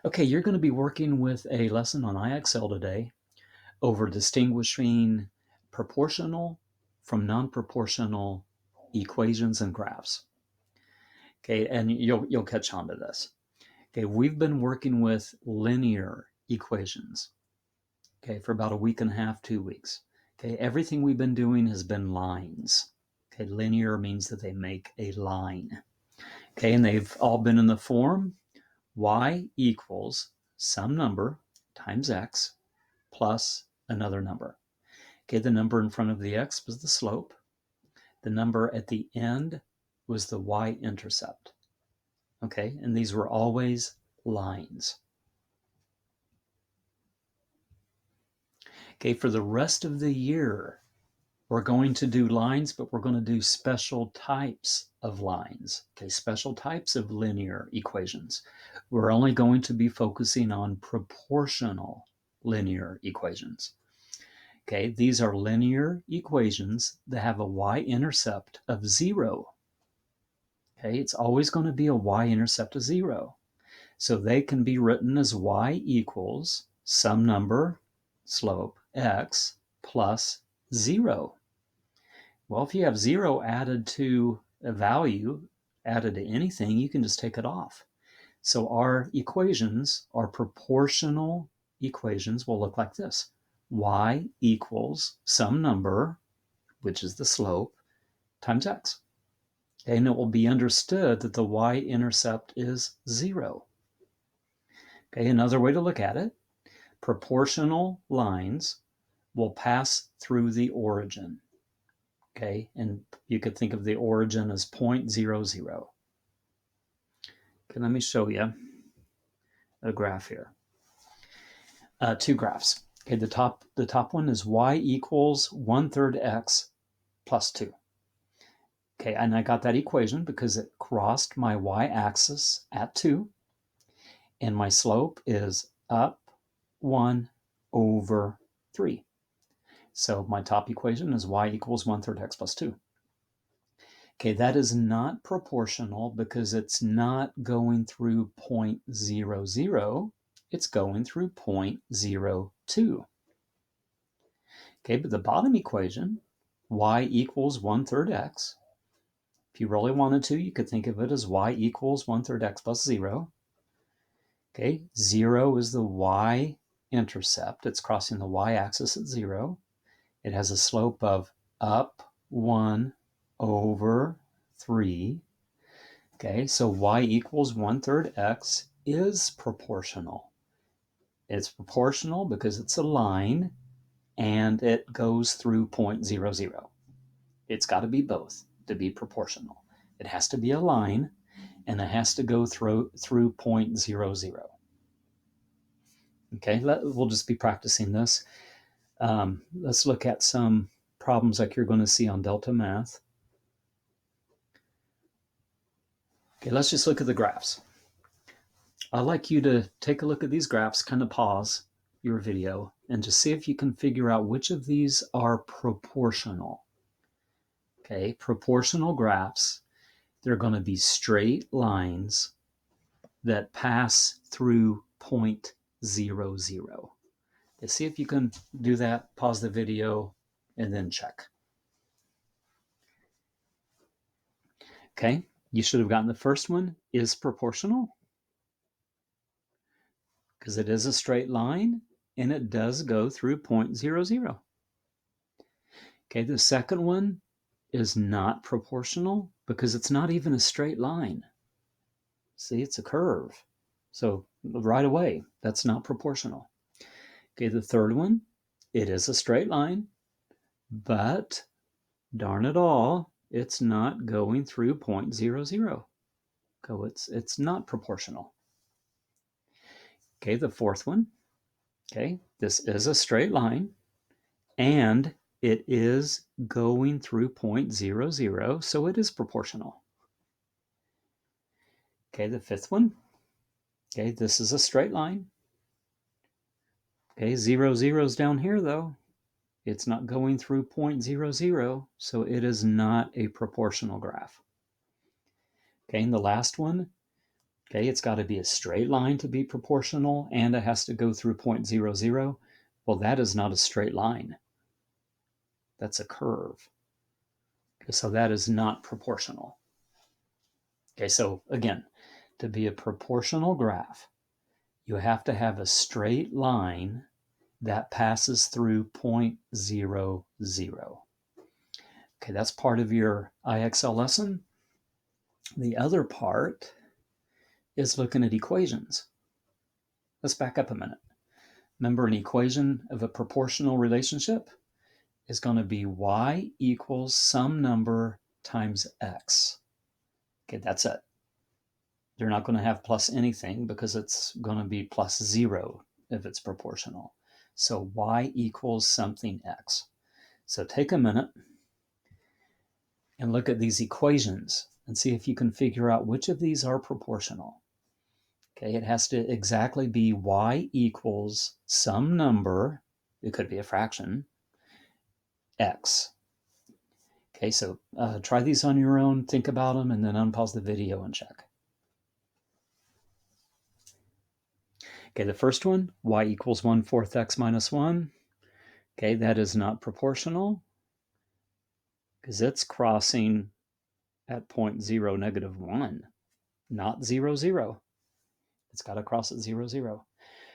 Okay, you're going to be working with a lesson on IXL today over distinguishing proportional from non-proportional equations and graphs. Okay, and you'll catch on to this. Okay, we've been working with linear equations, okay, for about a week and a half, 2 weeks. Okay, everything we've been doing has been lines. Okay, linear means that they make a line. Okay, and they've all been in the form y equals some number times x plus another number. Okay, the number in front of the x was the slope. The number at the end was the y-intercept. Okay, and these were always lines. Okay, for the rest of the year, we're going to do lines, but we're going to do special types of lines. Okay, special types of linear equations. We're only going to be focusing on proportional linear equations. Okay, these are linear equations that have a y-intercept of 0. Okay, it's always going to be a y-intercept of 0. So they can be written as y equals some number, slope, x, plus 0. Well, if you have 0 added to a value, added to anything, you can just take it off. So our equations, our proportional equations, will look like this. Y equals some number, which is the slope, times x. And it will be understood that the y-intercept is 0. Okay, another way to look at it, proportional lines will pass through the origin. Okay, and you could think of the origin as 0.00. Okay, let me show you a graph here. Two graphs. Okay, the top one is y equals 1/3 x plus 2. Okay, and I got that equation because it crossed my y-axis at 2, and my slope is up 1 over 3. So my top equation is y equals 1/3 x plus 2. Okay, that is not proportional because it's not going through 0.00, it's going through 0.02. Okay, but the bottom equation, y equals 1/3 x, if you really wanted to, you could think of it as y equals 1/3 x plus 0. Okay, 0 is the y-intercept. It's crossing the y-axis at 0. It has a slope of up 1 over 3. Okay, so y equals 1/3 x is proportional. It's proportional because it's a line and it goes through 0.00. It's got to be both to be proportional. It has to be a line and it has to go through 0.00. Okay, we'll just be practicing this. Let's look at some problems like you're going to see on Delta Math. Okay, let's just look at the graphs. I'd like you to take a look at these graphs, kind of pause your video, and just see if you can figure out which of these are proportional. Okay, proportional graphs, they're going to be straight lines that pass through 0.00. Let's see if you can do that, pause the video, and then check. Okay, you should have gotten the first one is proportional because it is a straight line and it does go through 0.00. Okay, the second one is not proportional because it's not even a straight line. See, it's a curve. So right away, that's not proportional. Okay, the third one, it is a straight line, but darn it all, it's not going through 0.00. So it's not proportional. Okay, the fourth one, okay, this is a straight line and it is going through 0.00, so it is proportional. Okay, the fifth one, okay, this is a straight line. Okay, 0, 0's down here though. It's not going through 0.00, so it is not a proportional graph. Okay, and the last one, Okay, it's got to be a straight line to be proportional, and it has to go through 0.00. Well, that is not a straight line. That's a curve. Okay, so that is not proportional. Okay, so again, to be a proportional graph, you have to have a straight line that passes through 0.00. Okay, that's part of your IXL lesson. The other part is looking at equations. Let's back up a minute. Remember, an equation of a proportional relationship is going to be y equals some number times x. Okay, that's it. You're not going to have plus anything because it's going to be plus 0 if it's proportional. So y equals something x. So take a minute and look at these equations and see if you can figure out which of these are proportional. Okay, it has to exactly be y equals some number, it could be a fraction, x. Okay, so try these on your own, think about them, and then unpause the video and check. Okay, the first one, y equals 1/4 x minus 1. Okay, that is not proportional because it's crossing at 0.0 negative 1, not 0, 0. It's got to cross at 0, 0.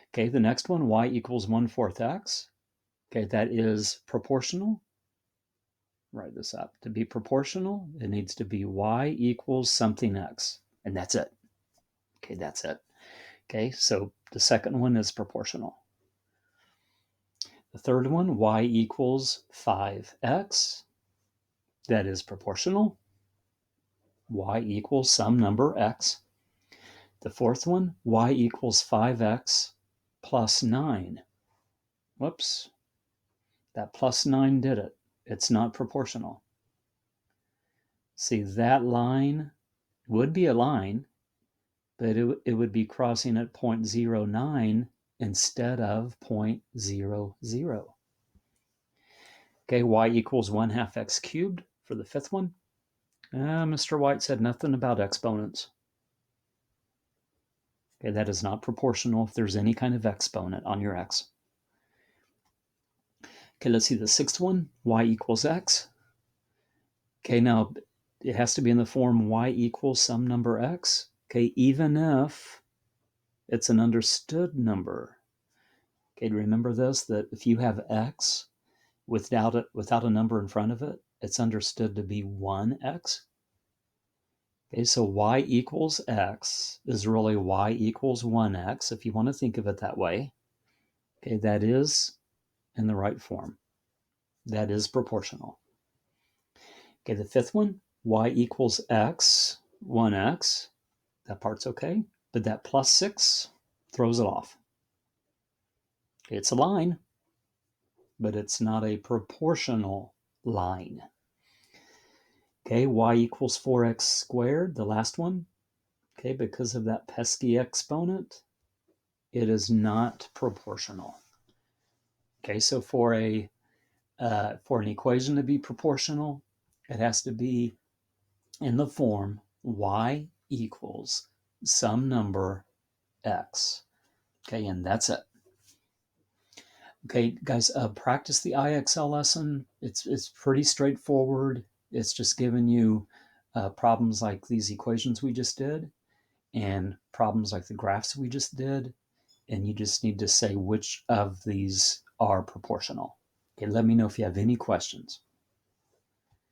Okay, the next one, y equals 1/4 x. Okay, that is proportional. Write this up. To be proportional, it needs to be y equals something x, and that's it. Okay, that's it. Okay, so the second one is proportional. The third one, y equals 5x. That is proportional. Y equals some number x. The fourth one, y equals 5x plus 9. Whoops. That plus 9 did it. It's not proportional. See, that line would be a line, but it would be crossing at 0.09 instead of 0.00. Okay, y equals 1/2 x cubed for the fifth one. Mr. White said nothing about exponents. Okay, that is not proportional if there's any kind of exponent on your x. Okay, let's see the sixth one, y equals x. Okay, now it has to be in the form y equals some number x. Okay, even if it's an understood number. Okay, remember this, that if you have x without a number in front of it, it's understood to be 1x. Okay, so y equals x is really y equals 1x, if you want to think of it that way. Okay, that is in the right form. That is proportional. Okay, the fifth one, y equals x, 1x. That part's okay, but that plus 6 throws it off. Okay, it's a line, but it's not a proportional line. Okay, y equals 4x squared, the last one. Okay, because of that pesky exponent, it is not proportional. Okay, so for an equation to be proportional, it has to be in the form y equals some number x. Okay, and that's it. Okay, guys, practice the IXL lesson. It's pretty straightforward. It's just giving you problems like these equations we just did and problems like the graphs we just did. And you just need to say which of these are proportional. Okay, let me know if you have any questions.